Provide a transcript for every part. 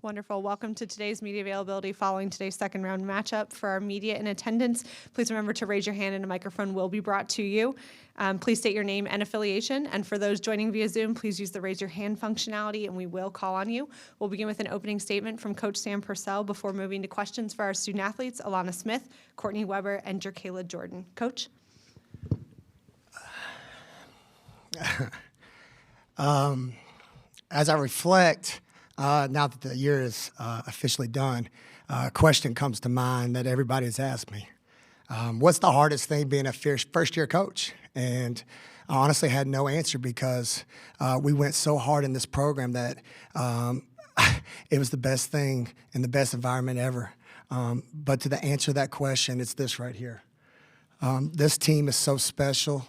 Wonderful. Welcome to today's media availability following today's second round matchup. For our media in attendance, please remember to raise your hand and a microphone will be brought to you. Please state your name and affiliation. And for those joining via Zoom, please use the raise your hand functionality and we will call on you. We'll begin with an opening statement from Coach Sam Purcell before moving to questions for our student athletes, Alana Smith, Courtney Weber, and Jerkayla Jordan. Coach? As I reflect, now that the year is officially done, a question comes to mind that everybody's asked me. What's the hardest thing being a first-year coach? And I honestly had no answer because we went so hard in this program that it was the best thing and the best environment ever. But to answer that question, it's this right here. This team is so special.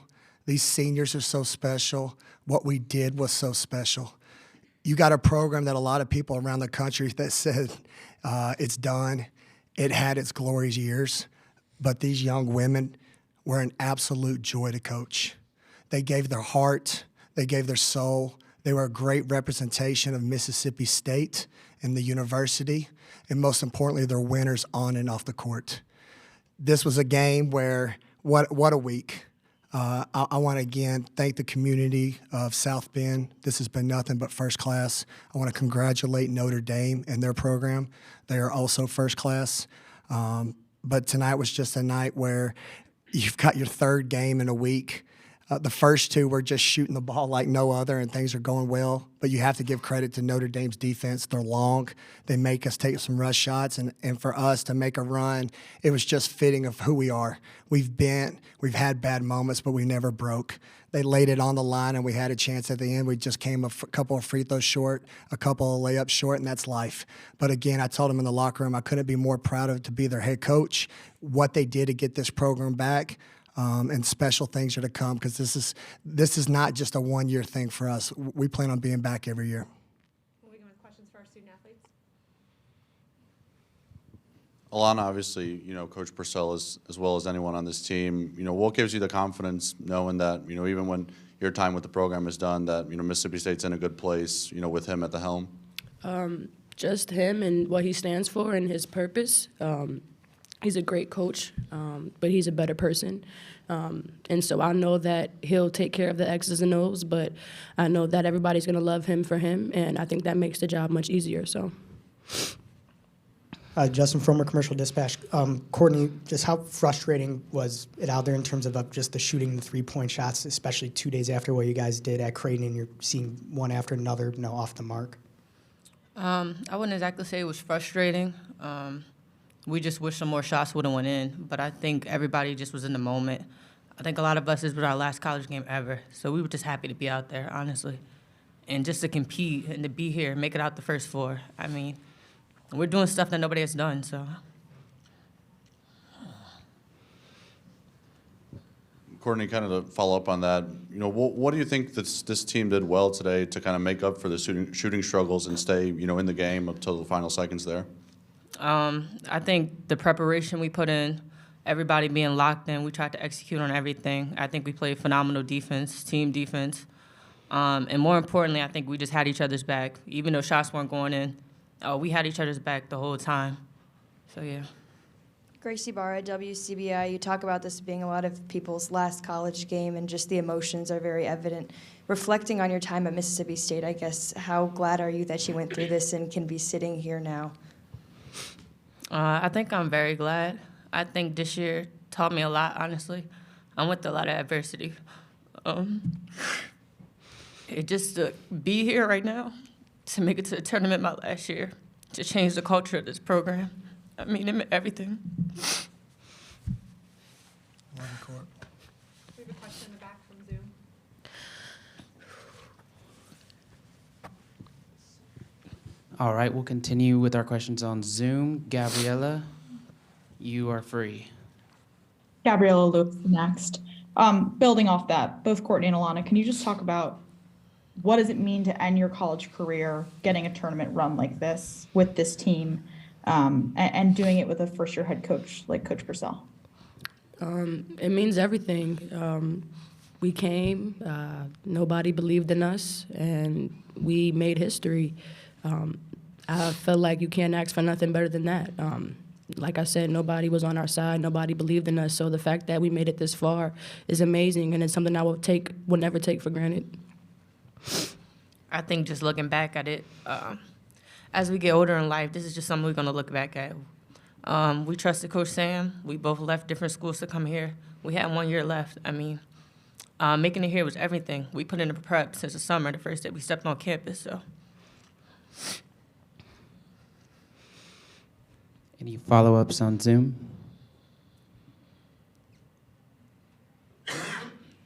These seniors are so special. What we did was so special. You got a program that a lot of people around the country that said it's done. It had its glorious years, but these young women were an absolute joy to coach. They gave their heart. They gave their soul. They were a great representation of Mississippi State and the university, and most importantly, they're winners on and off the court. This was a game where, what a week. I want to, again, thank the community of South Bend. This has been nothing but first class. I want to congratulate Notre Dame and their program. They are also first class. But tonight was just a night where you've got your third game in a week. The first two were just shooting the ball like no other, and things are going well. But you have to give credit to Notre Dame's defense. They're long. They make us take some rush shots, and for us to make a run, it was just fitting of who we are. We've had bad moments, but we never broke. They laid it on the line, and we had a chance at the end. We just came a couple of free throws short, a couple of layups short, and that's life. But again, I told them in the locker room I couldn't be more proud to be their head coach, what they did to get this program back. And special things are to come because this is not just a one-year thing for us. We plan on being back every year. Moving on with questions for our student athletes. Alana, obviously, Coach Purcell as well as anyone on this team, what gives you the confidence knowing that, even when your time with the program is done, that, Mississippi State's in a good place, with him at the helm? Just him and what he stands for and his purpose. He's a great coach, but he's a better person. And so I know that he'll take care of the X's and O's, but I know that everybody's going to love him for him, and I think that makes the job much easier. So. Justin Fromer, Commercial Dispatch. Courtney, just how frustrating was it out there in terms of just the shooting the three-point shots, especially 2 days after what you guys did at Creighton, and you're seeing one after another, off the mark? I wouldn't exactly say it was frustrating. We just wish some more shots would have went in, but I think everybody just was in the moment. I think a lot of us, this was our last college game ever, so we were just happy to be out there, honestly. And just to compete and to be here, make it out the first four. I mean, we're doing stuff that nobody has done, so. Courtney, kind of to follow up on that, what do you think this team did well today to kind of make up for the shooting struggles and stay, in the game up till the final seconds there? I think the preparation we put in, everybody being locked in, we tried to execute on everything. I think we played phenomenal defense, team defense. And more importantly, I think we just had each other's back. Even though shots weren't going in, we had each other's back the whole time. So, yeah. Gracie Barra, WCBI, you talk about this being a lot of people's last college game and just the emotions are very evident. Reflecting on your time at Mississippi State, I guess, how glad are you that you went through this and can be sitting here now? I think I'm very glad. I think this year taught me a lot, honestly. I went through a lot of adversity. Just to be here right now, to make it to the tournament my last year, to change the culture of this program. I mean, it meant everything. We have a question in the back from Zoom. All right, we'll continue with our questions on Zoom. Gabriella, you are free. Gabriella Lewis next. Building off that, both Courtney and Alana, can you just talk about what does it mean to end your college career getting a tournament run like this with this team and doing it with a first-year head coach like Coach Purcell? It means everything. We came, nobody believed in us, and we made history. I felt like you can't ask for nothing better than that. Like I said, nobody was on our side. Nobody believed in us. So the fact that we made it this far is amazing, and it's something I will never take for granted. I think just looking back at it, as we get older in life, this is just something we're going to look back at. We trusted Coach Sam. We both left different schools to come here. We had 1 year left. I mean, making it here was everything. We put in the prep since the summer, the first day we stepped on campus. So, Any follow-ups on Zoom?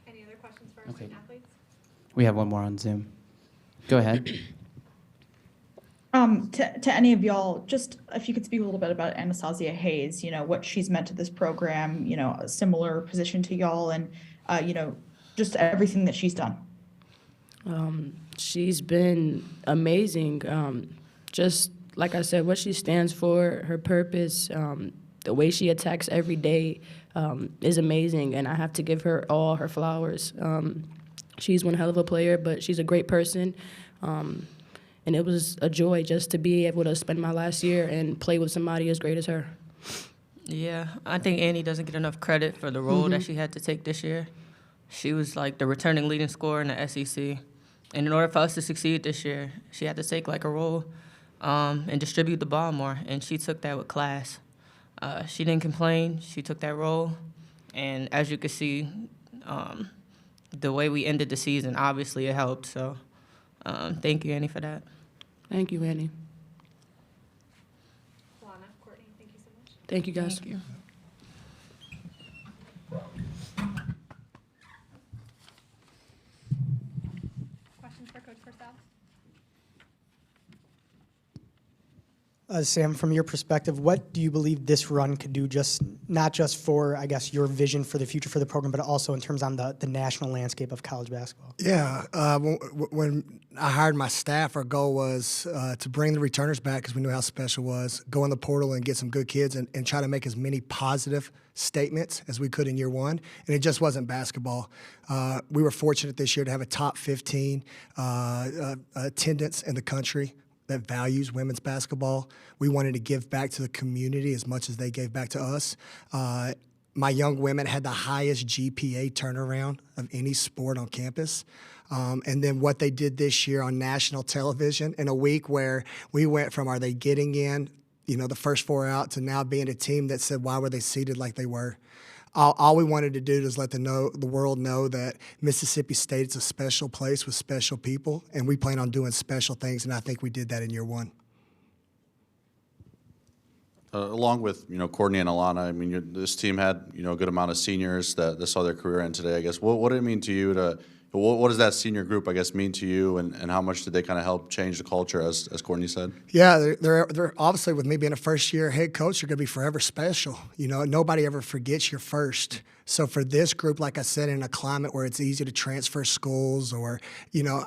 Any other questions for our Okay. student athletes? We have one more on Zoom. Go ahead. To any of y'all, just if you could speak a little bit about Anastasia Hayes, what she's meant to this program, a similar position to y'all, and, just everything that she's done. She's been amazing. Just like I said, what she stands for, her purpose, the way she attacks every day is amazing, and I have to give her all her flowers. She's one hell of a player, but she's a great person. And it was a joy just to be able to spend my last year and play with somebody as great as her. yeah, I think Annie doesn't get enough credit for the role that she had to take this year. She was like the returning leading scorer in the SEC. And in order for us to succeed this year, she had to take like a role and distribute the ball more. And she took that with class. She didn't complain. She took that role. And as you can see, the way we ended the season, obviously it helped. So thank you, Annie, for that. Thank you, Annie. Lana, Courtney, thank you so much. Thank you, guys. Thank you. Questions for Coach Purcell? Sam, from your perspective, what do you believe this run could do, not just for, I guess, your vision for the future for the program, but also in terms on the national landscape of college basketball? Yeah, when I hired my staff, our goal was to bring the returners back because we knew how special it was, go in the portal and get some good kids and try to make as many positive statements as we could in year one. And it just wasn't basketball. We were fortunate this year to have a top 15 attendance in the country that values women's basketball. We wanted to give back to the community as much as they gave back to us. My young women had the highest GPA turnaround of any sport on campus. And then what they did this year on national television in a week where we went from are they getting in, the first four out, to now being a team that said, why were they seated like they were? All we wanted to do is let the world know that Mississippi State is a special place with special people, and we plan on doing special things, and I think we did that in year one. Along with Courtney and Alana, I mean this team had a good amount of seniors that saw their career end today. I guess what did it mean to you to? What does that senior group, I guess, mean to you, and how much did they kind of help change the culture, as Courtney said? Yeah, they're obviously, with me being a first-year head coach, they're going to be forever special. Nobody ever forgets your first. So for this group, like I said, in a climate where it's easy to transfer schools, or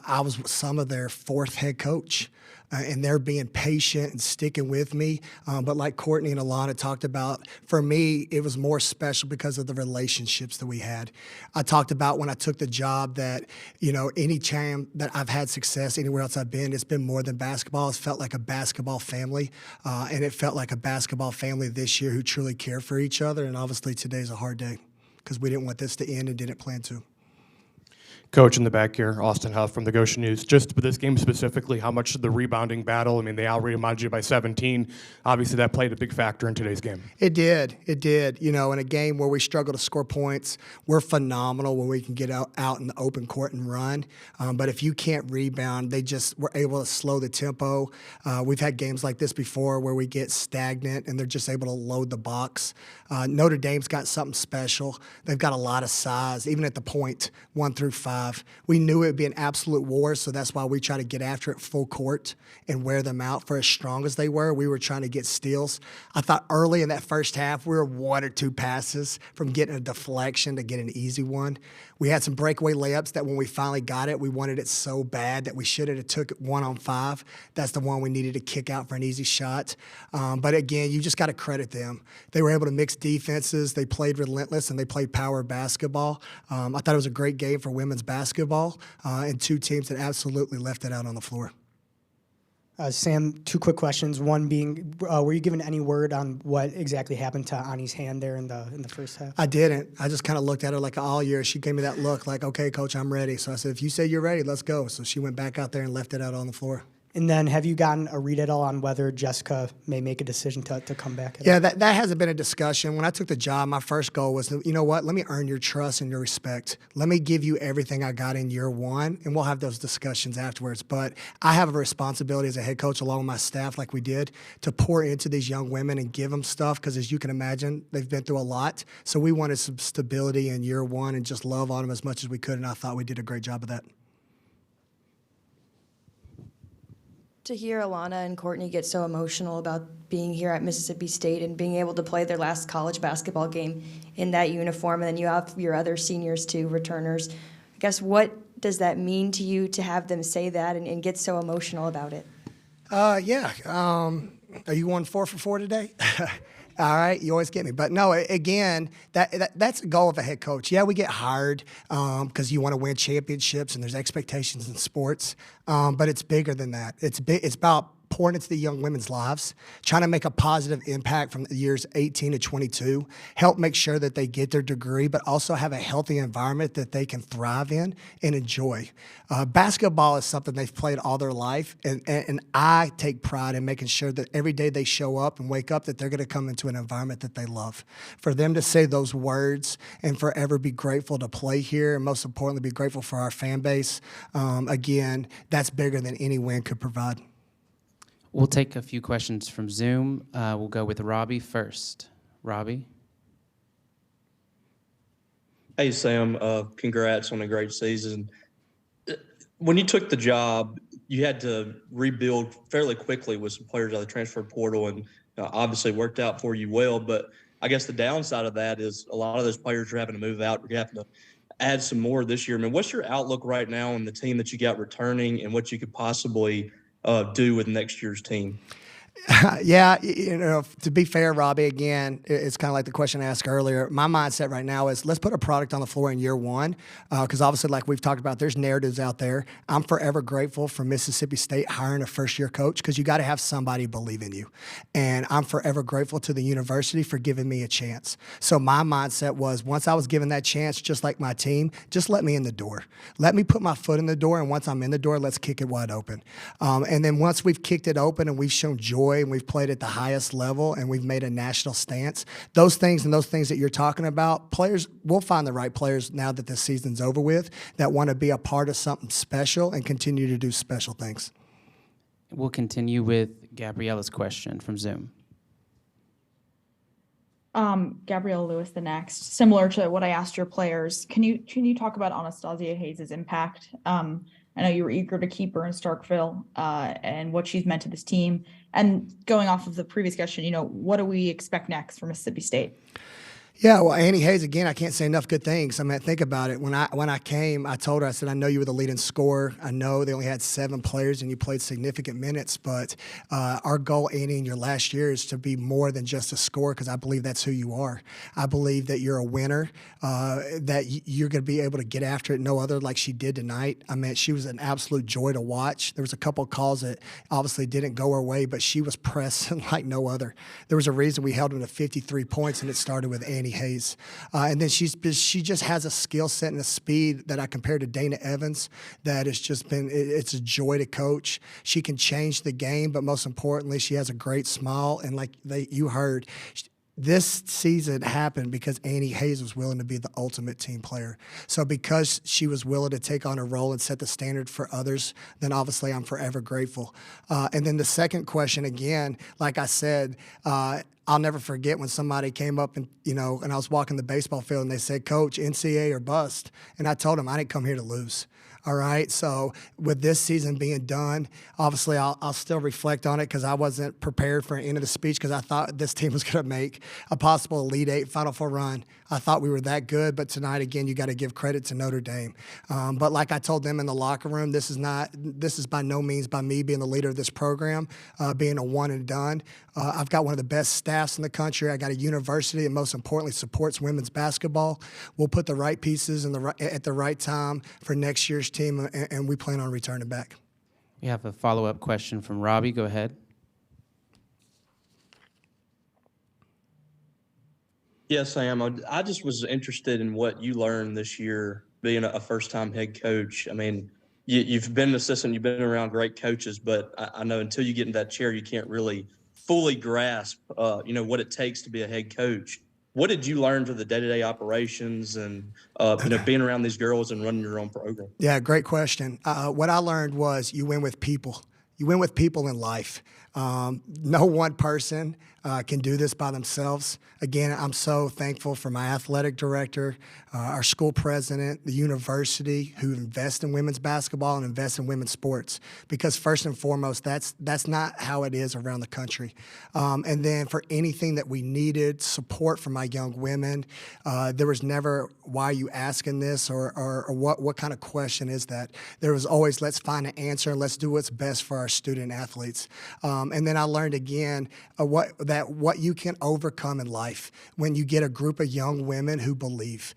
I was some of their fourth head coach. And they're being patient and sticking with me. But like Courtney and Alana talked about, for me, it was more special because of the relationships that we had. I talked about when I took the job that, any time that I've had success anywhere else I've been, it's been more than basketball. It's felt like a basketball family. And it felt like a basketball family this year who truly care for each other. And obviously today's a hard day because we didn't want this to end and didn't plan to. Coach in the back here, Austin Huff from the Goshen News. Just for this game specifically, how much of the rebounding battle, they out-rebounded you by 17. Obviously, that played a big factor in today's game. It did. In a game where we struggle to score points, we're phenomenal when we can get out in the open court and run. But if you can't rebound, they just were able to slow the tempo. We've had games like this before where we get stagnant and they're just able to load the box. Notre Dame's got something special. They've got a lot of size, even at the point 1 through 5. We knew it would be an absolute war, so that's why we try to get after it full court and wear them out. For as strong as they were, we were trying to get steals. I thought early in that first half, we were 1 or 2 passes from getting a deflection to get an easy one. We had some breakaway layups that when we finally got it, we wanted it so bad that we should have took it 1-on-5. That's the one we needed to kick out for an easy shot. But again, you just got to credit them. They were able to mix defenses. They played relentless, and they played power basketball. I thought it was a great game for women's basketball and 2 teams that absolutely left it out on the floor. Sam, two quick questions. One being, were you given any word on what exactly happened to Ani's hand there in the first half? I didn't. I just kind of looked at her like all year. She gave me that look like, okay, coach, I'm ready. So I said, if you say you're ready, let's go. So she went back out there and left it out on the floor. And then have you gotten a read at all on whether Jessica may make a decision to come back? Yeah, that hasn't been a discussion. When I took the job, my first goal was, you know what, let me earn your trust and your respect. Let me give you everything I got in year one, and we'll have those discussions afterwards. But I have a responsibility as a head coach, along with my staff, like we did, to pour into these young women and give them stuff, because as you can imagine, they've been through a lot. So we wanted some stability in year one and just love on them as much as we could, and I thought we did a great job of that. To hear Alana and Courtney get so emotional about being here at Mississippi State and being able to play their last college basketball game in that uniform, and then you have your other seniors too, returners. I guess, what does that mean to you to have them say that and get so emotional about it? Yeah. Are you going 4 for 4 today? All right, you always get me. But no, again, that's the goal of a head coach. Yeah, we get hired because you want to win championships and there's expectations in sports, but it's bigger than that. It's about pouring into the young women's lives, trying to make a positive impact from the years 18 to 22, help make sure that they get their degree, but also have a healthy environment that they can thrive in and enjoy. Basketball is something they've played all their life, and I take pride in making sure that every day they show up and wake up that they're going to come into an environment that they love. For them to say those words and forever be grateful to play here, and most importantly, be grateful for our fan base, again, that's bigger than any win could provide. We'll take a few questions from Zoom. We'll go with Robbie first. Robbie? Hey, Sam. Congrats on a great season. When you took the job, you had to rebuild fairly quickly with some players out of the transfer portal, and obviously worked out for you well. But I guess the downside of that is a lot of those players are having to move out. You're having to add some more this year. I mean, what's your outlook right now on the team that you got returning and what you could possibly do with next year's team? Yeah, to be fair, Robbie, again, it's kind of like the question I asked earlier. My mindset right now is let's put a product on the floor in year one, because obviously, like we've talked about, there's narratives out there. I'm forever grateful for Mississippi State hiring a first-year coach, because you got to have somebody believe in you. And I'm forever grateful to the university for giving me a chance. So my mindset was, once I was given that chance, just like my team, just let me in the door. Let me put my foot in the door, and once I'm in the door, let's kick it wide open. And then once we've kicked it open and we've shown joy, and we've played at the highest level, and we've made a national stance, those things that you're talking about, players, we'll find the right players now that this season's over with that want to be a part of something special and continue to do special things. We'll continue with Gabriella's question from Zoom. Gabriella Lewis, the next. Similar to what I asked your players, can you talk about Anastasia Hayes' impact? I know you were eager to keep her in Starkville and what she's meant to this team. And going off of the previous question, what do we expect next for Mississippi State? Yeah, well, Annie Hayes, again, I can't say enough good things. I mean, think about it. When I came, I told her, I said, I know you were the leading scorer. I know they only had 7 players and you played significant minutes, but our goal, Annie, in your last year is to be more than just a scorer, because I believe that's who you are. I believe that you're a winner, that you're going to be able to get after it no other like she did tonight. I mean, she was an absolute joy to watch. There was a couple of calls that obviously didn't go her way, but she was pressing like no other. There was a reason we held them to 53 points, and it started with Annie Hayes. And then she just has a skill set and a speed that I compare to Dana Evans that has just been, it's a joy to coach. She can change the game, but most importantly, she has a great smile. And like you heard, this season happened because Annie Hayes was willing to be the ultimate team player. So because she was willing to take on a role and set the standard for others, then obviously I'm forever grateful. And then the second question, again, like I said, I'll never forget when somebody came up and I was walking the baseball field and they said, Coach, Ncaa or bust. And I told them I didn't come here to lose. All right, so with this season being done, obviously I'll still reflect on it because I wasn't prepared for an end of the speech because I thought this team was going to make a possible Elite Eight, Final Four run. I thought we were that good, but tonight, again, you got to give credit to Notre Dame. But like I told them in the locker room, this is by no means by me being the leader of this program, being a one and done. I've got one of the best staffs in the country. I got a university that most importantly supports women's basketball. We'll put the right pieces at the right time for next year's team, and we plan on returning back. We have a follow-up question from Robbie. Go ahead. Yes, Sam. I just was interested in what you learned this year being a first-time head coach. I mean, you've been an assistant, you've been around great coaches, but I know until you get in that chair, you can't really fully grasp, what it takes to be a head coach. What did you learn for the day-to-day operations and, being around these girls and running your own program? Yeah, great question. What I learned was you win with people. You win with people in life. No one person can do this by themselves. Again, I'm so thankful for my athletic director, our school president, the university who invest in women's basketball and invest in women's sports. Because first and foremost, that's not how it is around the country. And then for anything that we needed, support from my young women, there was never, why are you asking this, or what kind of question is that? There was always, let's find an answer and let's do what's best for our student athletes. And then I learned again what you can overcome in life when you get a group of young women who believe.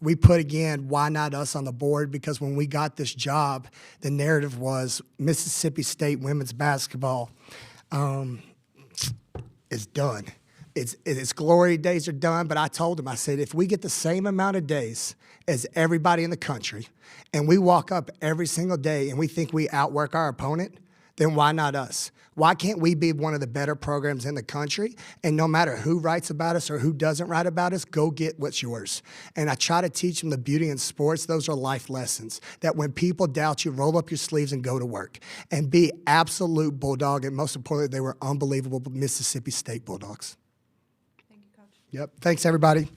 We put, again, why not us on the board? Because when we got this job, the narrative was Mississippi State women's basketball is done. Its glory days are done, but I told them, I said, if we get the same amount of days as everybody in the country and we walk up every single day and we think we outwork our opponent, then why not us? Why can't we be one of the better programs in the country? And no matter who writes about us or who doesn't write about us, go get what's yours. And I try to teach them the beauty in sports. Those are life lessons, that when people doubt you, roll up your sleeves and go to work and be absolute Bulldog. And most importantly, they were unbelievable Mississippi State Bulldogs. Thank you, Coach. Yep. Thanks, everybody.